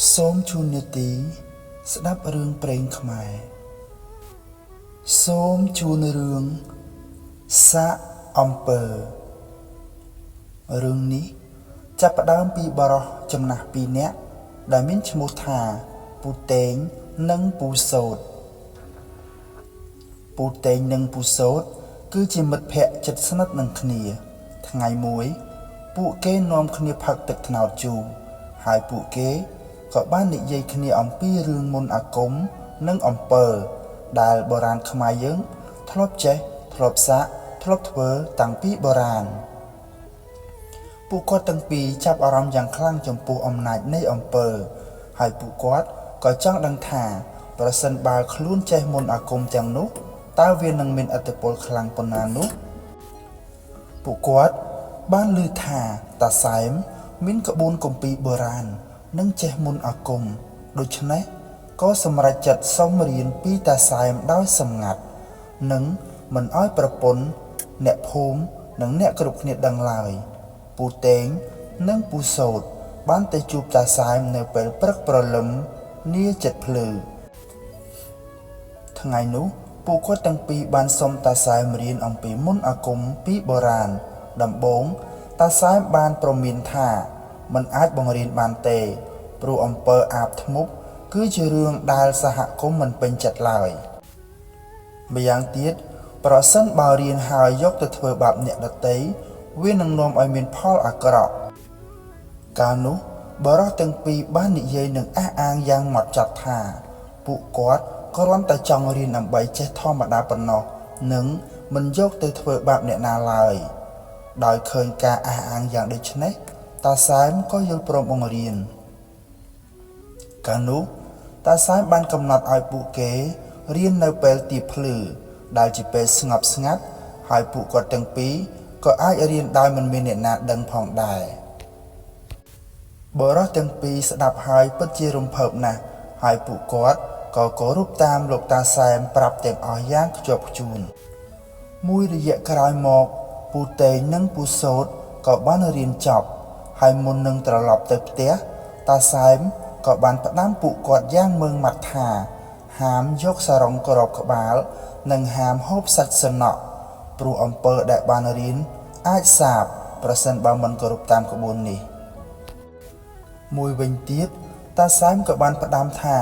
សូមជូននីតិស្ដាប់រឿងព្រេងខ្មែរសូមជូនរឿងសាកអំពើរឿងនេះចាប់ផ្ដើមពីបរិសចំណាស់2នាក់ដែលមានឈ្មោះថាពូតេងនិងពូសូតពូតេងនិងពូសូតគឺជាមិត្តភក្តិជិតស្និទ្ធនឹងគ្នាថ្ងៃមួយពួកគេនាំគ្នាផឹកទឹកត្នោតជូរហើយពួកគេក៏បាននិយាយគ្នាអំពីរឿងមន្តអាគមនិងអំពើដែលបុរាណខ្មែរយើងធ្លាប់ចេះធ្លាប់សាកធ្លាប់ធ្វើតាំងពីបុរាណពួកគាត់ទាំងពីរចាប់អារម្មណ៍យ៉ាងខ្លាំងចំពោះអំណាចនៃអំពើហើយពួកគាត់ក៏ចង់ដឹងថាប្រសិនបើខ្លួនចេះមន្តអាគមទាំងនោះតើវានឹងមានឥទ្ធិពលខ្លាំងប៉ុណ្ណានោះពួកគាត់បានឮថាតាសែមមានក្បួនគម្ពីរបុរាណនិងចេះមន្តអាគមដូច្នេះក៏សម្រេចចិត្តសុំរៀនពីតាសែមដោយសម្ងាត់និងមិនអោយប្រពន្ធអ្នកភូមិនិងអ្នកគ្រប់គ្នាដឹងឡើយពូតេងនិងពូសូតបានទៅជួបតាសែមនៅពេលព្រឹកព្រលឹមនាចិត្តភ្លឺថ្ងៃនោះពួកគាត់ទាំងពីរបានសុំតាសែមរៀនអំពីមន្តអាគមពីបុរាណដំបូងតាសែមបានប្រមានថាមិនអាចបង្រៀនបានទេព្រោះអំពើអាបធ្មប់គឺជារឿងដែលសហគមន៍មិនពេញចិត្តឡើយម្យ៉ាងទៀតប្រសិនបើរៀនហើយយកទៅធ្វើបាបអ្នកដទៃវានឹងនាំឲ្យមានផលអាក្រក់កាលនោះបរិសទាំងពីរបាននិយាយនឹងអះអាងយ៉ាងហ្មត់ចត់ថាពួកគាត់គ្រាន់តែចង់រៀនដើម្បីចេះធម្មតាប៉ុណ្ណោះនិងមិនយកទៅធ្វើបាបអ្នកណាឡើយដោយឃើញការអះអាងយ៉ាងដូចនេះតាសែមក៏យល់ព្រមបង្រៀនកាលនោះតាសែមបានកំណត់ឲ្យពួកគេរៀននៅពេលទីភ្លឺដែលជាពេលស្ងប់ស្ងាត់ហើយពួកគាត់ទាំងពីរក៏អាចរៀនដោយមិនមានអ្នកណាដឹងផងដែរបុរសទាំងពីរស្ដាប់ហើយពិតជារំភើបណាស់ហើយពួកគាត់ក៏គោរពតាមលោកតាសែមប្រាប់ទាំងអស់យ៉ាងខ្ជាប់ខ្ជួនមួយរយៈក្រោយមកពូតេងនិងពូសូតក៏បានរៀនចប់ហើយមុននឹងត្រឡប់ទៅផ្ទះតាសែមក៏បានផ្ដាំពួកគាត់យ៉ាងម៉ឺងម៉ាត់ថាហាមយកសារ៉ុងក្របក្បាលនិងហាមហូបសាច់សំណក់ព្រោះអំពើដែលបានរៀនអាចសាបប្រសិនបើមិនគោរពតាមក្បួននេះមួយវិញទៀតតាសែមក៏បានផ្ដាំថា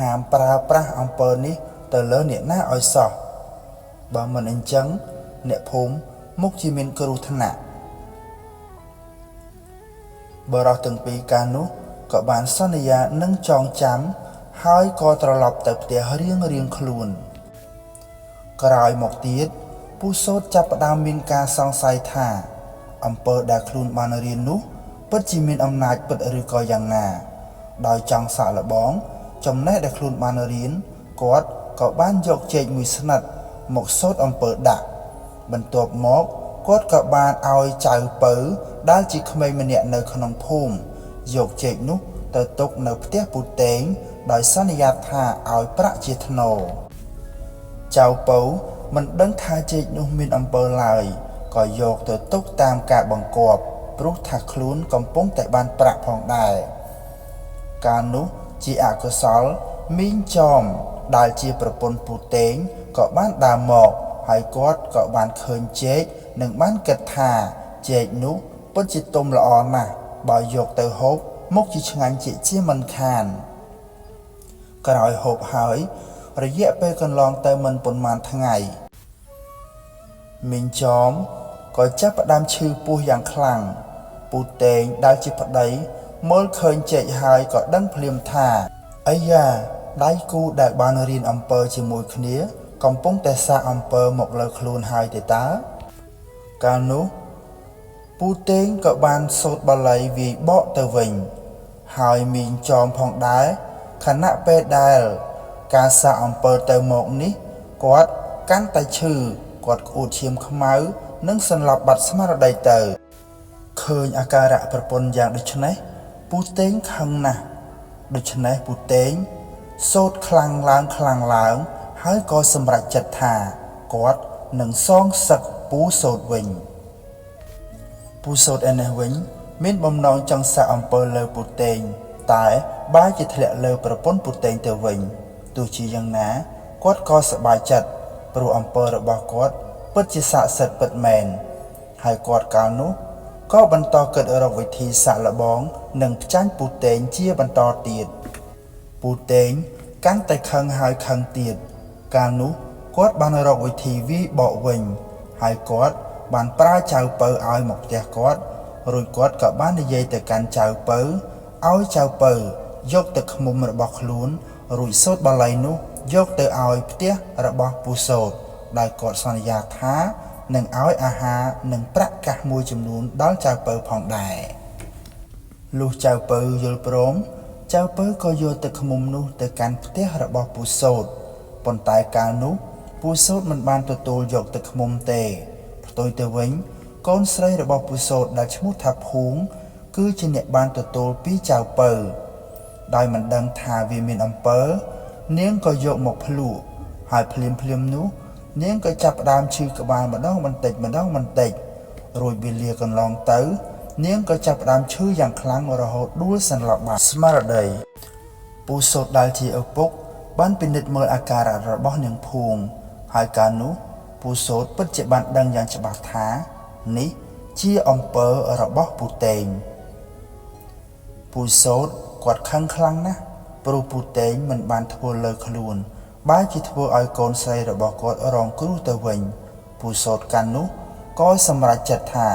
ហាមប្រើប្រាស់អំពើនេះទៅលើអ្នកណាឲ្យសោះបើមិនអញ្ចឹងអ្នកភូមិមុខជាមានគ្រោះថ្នាក់បរិសទាំងពីរកាលនោះក៏បានសន្យានឹងចងចាំហើយក៏ត្រឡប់ទៅផ្ទះរៀងខ្លួនក្រោយមកទៀតពូសូតចាប់ផ្ដើមមានការសង្ស័យថាអំពើដែលខ្លួនបានរៀននោះពិតជាមានអំណាចពិតឬក៏យ៉ាងណាដោយចង់សាកល្បងចំណេះដែលខ្លួនបានរៀនគាត់ក៏បានយកចេកមួយស្និតមកសូត្រអំពើដាក់បន្ទាប់មកគាត់ក៏បានឲ្យចៅពៅដែលជាក្មេងម្នាក់នៅក្នុងភូមិយកចេកនោះទៅទុកនៅផ្ទះពូតេងដោយសន្យាថាឲ្យប្រាក់ជាថ្នូរចៅពៅមិនដឹងថាចេកនោះមានអំពើឡើយក៏យកទៅទុកតាមការបង្គាប់ព្រោះថាខ្លួនកំពុងតែបានប្រាក់ផងដែរកាលនោះជាអកុសលមីងចំដែលជាប្រពន្ធពូតេងក៏បានដើរមកហើយគាត់ក៏បានឃើញចេកនិងបានគិតថាចេកនោះពិតជាទុំល្អណាស់បើយកទៅហូបមុខជាឆ្ងាញ់ជាមិនខានក្រោយហូបហើយរយៈពេលកន្លងទៅមិនប៉ុន្មានថ្ងៃមីងចំក៏ចាប់ផ្ដើមឈឺពោះយ៉ាងខ្លាំងពូតេងដែលជាប្តីមើលឃើញចេកហើយក៏ដឹងភ្លាមថាអាយ៉ាដៃគូដែលបានរៀនអំពើជាមួយគ្នាកំពុងតែសាកអំពើមកលើខ្លួនហើយទេតើកាលនោះពូតេងក៏បានសូត្របាលីវាយបកទៅវិញហើយមីងចំផងដែរខណៈពេលដែលការសាកអំពើទៅមកនេះគាត់កាន់តែឈឺគាត់ក្អួតឈាមខ្មៅនិងសន្លប់បាត់ស្មារតីទៅឃើញអាការៈប្រពន្ធយ៉ាងដូចនេះពូតេងខឹងណាស់ដូច្នេះពូតេងសូត្រខ្លាំងឡើងហើយក៏សម្រេចចិត្តថាគាត់នឹងសងសឹកពូសូត្រវិញពូសូត្រឯនេះវិញមានបំណងចង់សាកអំពើលើពូតេង តែបែរជាធ្លាក់លើប្រពន្ធពូតេងទៅវិញទោះជាយ៉ាងណាគាត់ក៏សប្បាយចិត្តព្រោះអំពើរបស់គាត់ពិតជាស័ក្តិសិទ្ធិពិតមែនហើយគាត់កាលនោះក៏បន្តគិតរកវិធីសាកល្បងនិងផ្ចាញ់ពូតេងជាបន្តទៀតពូតេងកាន់តែខឹងហើយខឹងទៀតកាលនោះគាត់បានរកវិធីវាយបកវិញហើយគាត់បានប្រើចៅពៅឲ្យមកផ្ទះគាត់រួចគាត់ក៏បាននិយាយទៅកាន់ចៅពៅឲ្យចៅពៅយកទឹកឃ្មុំរបស់ខ្លួនរួចសូត្របាលីនោះយកទៅឲ្យផ្ទះរបស់ពូសូត្រដោយគាត់សន្យាថានឹងឲ្យអាហារនិងប្រាក់កាសមួយចំនួនដល់ចៅពៅផងដែរលុះចៅពៅយល់ព្រមចៅពៅក៏យកទឹកឃ្មុំនោះទៅកាន់ផ្ទះរបស់ពូសូត្រប៉ុន្តែកាលនោះពូសូត្រមិនបានទទួលយកទឹកឃ្មុំទេផ្ទុយទៅវិញកូនស្រីរបស់ពូសូត្រដែលឈ្មោះថាភូងគឺជាអ្នកបានទទួលពីចៅពៅដោយមិនដឹងថាវាមានអំពើនាងក៏យកមកភ្លក់ហើយភ្លាមនោះនាងក៏ចាប់ផ្ដើមឈឺក្បាលម្ដងបន្តិចរួចវាលាកន្លងទៅនាងក៏ចាប់ផ្ដើមឈឺយ៉ាងខ្លាំងរហូតដួលសន្លប់បាត់ស្មារតីពូសូត្រដែលជាឪពុកបានពិនិត្យមើលអាការៈរបស់នាងភួងហើយកាលនោះពូសូត្រពិតជាបានដឹងយ៉ាងច្បាស់ថានេះជាអំពើរបស់ពូតេងពូសូត្រគាត់ខឹងខ្លាំងណាស់ព្រោះពូតេងមិនបានធ្វើលើខ្លួនបែរជាធ្វើឲ្យកូនស្រីរបស់គាត់រងគ្រោះទៅវិញពូសូត្រកាន់នោះក៏សម្រេចចិត្តថា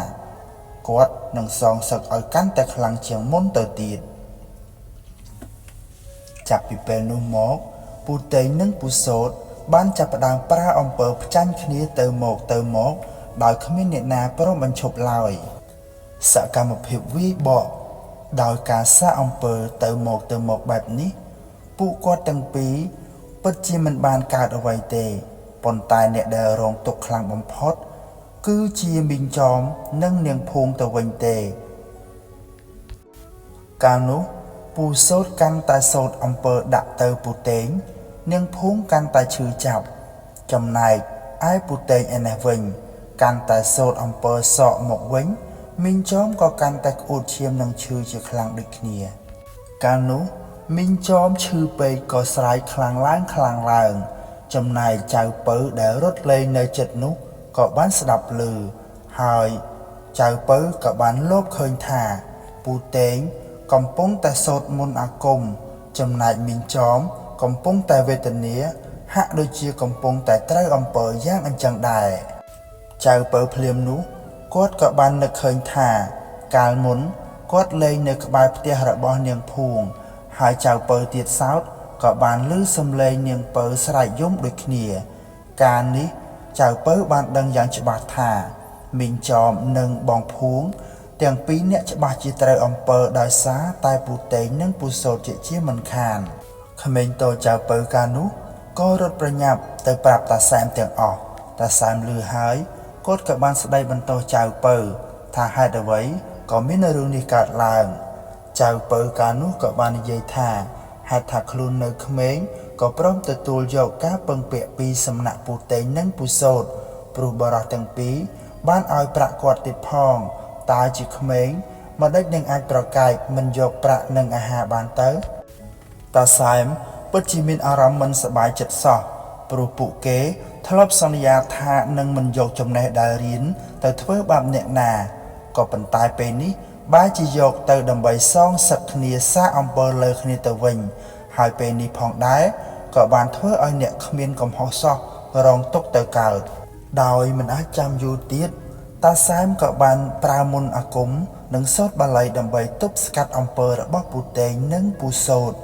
គាត់នឹងសងសឹកឲ្យកាន់តែខ្លាំងជាងមុនទៅទៀតចាប់ពីពេលនោះមកពូតេងនិងពូសូត្របានចាប់ផ្ដើមប្រើអំពើផ្ចាញ់គ្នាទៅមកដោយគ្មានអ្នកណាព្រមបញ្ឈប់ឡើយសកម្មភាពវាយបកដោយការសាកអំពើទៅមកបែបនេះពួកគាត់ទាំងពីរពិតជាមិនបានកើតអ្វីទេប៉ុន្តែអ្នកដែលរងទុក្ខខ្លាំងបំផុតគឺជាមីងចោមនិងនាងភួងទៅវិញទេកាលនោះពូសូត្រកាន់តែសូត្រអំពើដាក់ទៅពូតេងនាងភួងកាន់តែឈឺចាប់ចំណែកឯពូតេងឯនេះវិញកាន់តែសូត្រអំពើសក់មកវិញមីងចោមក៏កាន់តែក្អួតឈាមនិងឈឺជាខ្លាំងដូចគ្នាកាលនោះមីងចោមឈឺពេកក៏ស្រែកខ្លាំងឡើងចំណែកចៅពៅដែលរត់លេងនៅជិតនោះក៏បានស្ដាប់ឮហើយចៅពៅក៏បានលបឃើញថាពូតេងកំពុងតែសូត្រមន្តអាគមចំណែកមីងចោមកំពុងតែវេទនាហាក់ដូចជាកំពុងតែត្រូវអំពើយ៉ាងអញ្ចឹងដែរចៅពៅភ្លាមនោះគាត់ក៏បាននឹកឃើញថាកាលមុនគាត់លេងនៅក្បែរផ្ទះរបស់នាងភួងហើយចៅពៅទៀតសោតក៏បានឮសំឡេងនាងពៅស្រែកយំដូចគ្នាកាលនេះចៅពៅបានដឹងយ៉ាងច្បាស់ថាមីងចោមនិងបងភួងទាំងពីរអ្នកច្បាស់ជាត្រូវអំពើដោយសារតែពូតេងនិងពូសូត្រជាមិនខានក្មេងតូចចៅពៅកាលនោះក៏រត់ប្រញាប់ទៅប្រាប់តាសែមទាំងអស់តាសែមឮហើយគាត់ក៏បានស្ដីបន្ទោសចៅពៅថាហេតុអ្វីក៏មានរឿងនេះកើតឡើងចៅពៅកាលនោះក៏បាននិយាយថាហេតុថាខ្លួននៅក្មេងក៏ព្រមទទួលយកការពឹងពាក់ពីសំណាក់ពូតេងនិងពូសូត្រព្រោះបរិះទាំងពីរបានឲ្យប្រាក់គាត់ទៀតផងតើជាក្មេងមកដេចនឹងអាចប្រកែកមិនយកប្រាក់និងអាហារបានទៅតាសែមពិតជាមានអារម្មណ៍មិនសប្បាយចិត្តសោះព្រោះពួកគេធ្លាប់សន្យាថានឹងមិនយកចំណេះដែលរៀនទៅធ្វើបាបអ្នកណាក៏ប៉ុន្តែពេលនេះបែរជាយកទៅដើម្បីសងសឹកគ្នាសាកអំពើលើគ្នាទៅវិញហើយពេលនេះផងដែរក៏បានធ្វើឲ្យអ្នកគ្មានកំហុសសោះរងទុក្ខទៅកើតដោយមិនអាចចាំយូរទៀតតាសែមក៏បានប្រើមន្តអាគមនិងសូត្របាលីដើម្បីទប់ស្កាត់អំពើរបស់ពូតេងនិងពូសូត្រ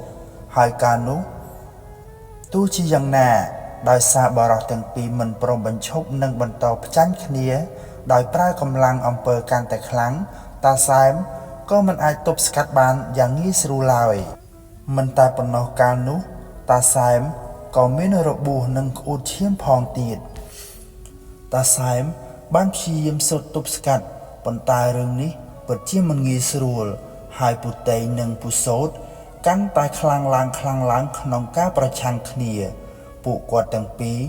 ហើយកាលនោះទោះជាយ៉ាងណាដោយសារបរិះទាំងពីរមិនព្រមបញ្ឈប់និងបន្តផ្ចាញ់គ្នាដោយប្រើកម្លាំងអំពើកាន់តែខ្លាំងតាសែមក៏មិនអាចទប់ស្កាត់បានយ៉ាងងាយស្រួលឡើយមិនតែប៉ុណ្ណោះកាលនោះតាសែមក៏មានរបួសនិងក្អួតឈាមផងទៀតតាសែមបានព្យាយាមសូត្រទប់ស្កាត់ប៉ុន្តែរឿងនេះពិតជាមិនងាយស្រួលហើយពូតេងនិងពូសូត្រកាន់តែខ្លាំងឡើងក្នុងការប្រឆាំងគ្នាពួកគាត់ទាំងពីរ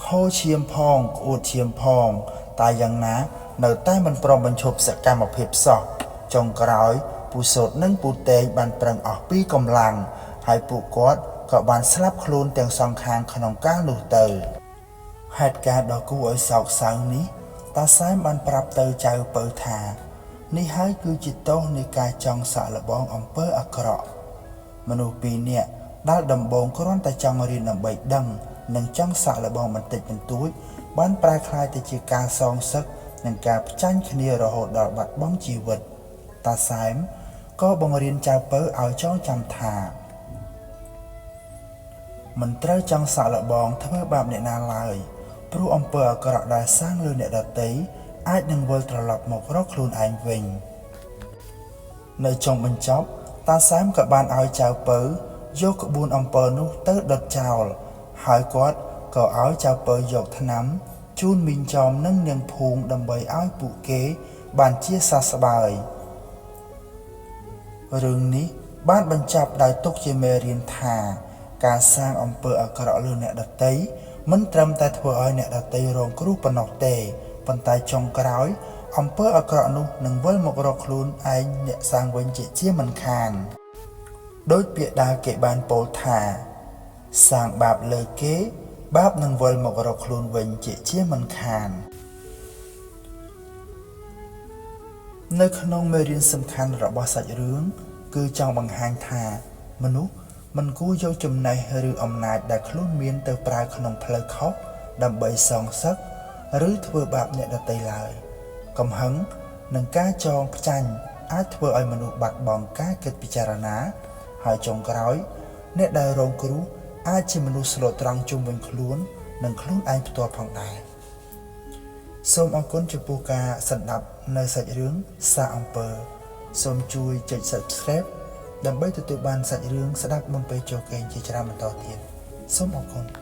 ខូរឈាមផងក្អួតឈាមផងតែយ៉ាងណានៅតែមិនព្រមបញ្ឈប់សកម្មភាពសោះចុងក្រោយ ពូសូតនិងពូតេងបានប្រឹងអស់ពីកម្លាំងហើយពួកគាត់ក៏បានស្លាប់ខ្លួនទាំងសងខាងក្នុងកាលនោះទៅហេតុការណ៍ដ៏គួរឲ្យសោកសៅនេះតាសែមបានប្រាប់ទៅចៅពៅថានេះហើយគឺជាទោសនៃការចង់សាកល្បងអំពើអាក្រក់មនុស្សពីរនាក់ដែលដំបូងគ្រាន់តែចង់រៀនដើម្បីដឹងនិងចង់សាកល្បងបន្តិចបន្តួចបានប្រែក្លាយទៅជាការសងសឹកនិងការផ្ចាញ់គ្នារហូតដល់បាត់បង់ជីវិតតាសែមក៏បង្រៀនចៅពៅឲ្យចងចាំថាមិនត្រូវចង់សាកល្បងធ្វើបាបអ្នកណាឡើយព្រោះអំពើអាក្រក់ដែលសាងលើអ្នកដទៃអាចនឹងវិលត្រឡប់មករកខ្លួនឯងវិញនៅចុងបញ្ចប់តាសែមក៏បានឲ្យចៅពៅយកក្បួនអំពើនោះទៅដុតចោលហើយគាត់ក៏ឲ្យចៅពៅយកថ្នាំជូនមីងចោមនិងនាងភូងដើម្បីឲ្យពួកគេបានជាសះស្បើយរឿងនេះបានបញ្ចប់ដោយទុកជាមេរៀនថាការសាងអំពើអាក្រក់លើអ្នកដទៃមិនត្រឹមតែធ្វើឲ្យអ្នកដទៃរងគ្រោះប៉ុណ្ណោះទេប៉ុន្តែចុងក្រោយអំពើអាក្រក់នោះនឹងវិលមករកខ្លួនឯងអ្នកសាងវិញជាមិនខានដោយពាក្យដែលគេបានពោលថាសាងបាបលើគេបាបនឹងវិលមករកខ្លួនវិញជាមិនខាននៅក្នុងមេរៀនសំខាន់របស់សាច់រឿងគឺចង់បង្ហាញថាមនុស្សមិនគួរយកចំណេះឬអំណាចដែលខ្លួនមានទៅប្រើក្នុងផ្លូវខុសដើម្បីសងសឹកឬធ្វើបាបអ្នកដទៃឡើយកំហឹងនិងការចងផ្ចាញ់អាចធ្វើឲ្យមនុស្សបាត់បង់ការគិតពិចារណាហើយចុងក្រោយអ្នកដែលរងគ្រោះអាចជាមនុស្សស្លូតត្រង់ជុំវិញខ្លួននិងខ្លួនឯងផ្ទាល់ផងដែរសូមអរគុណចំពោះការស្ដាប់នៅសាច់រឿងសាអំពើសូមជួយចុច Subscribe ដើម្បីទទួលបានសាច់រឿងស្ដាប់មុនពេលចូលគេងជាច្រើនបន្តទៀតសូមអរគុណ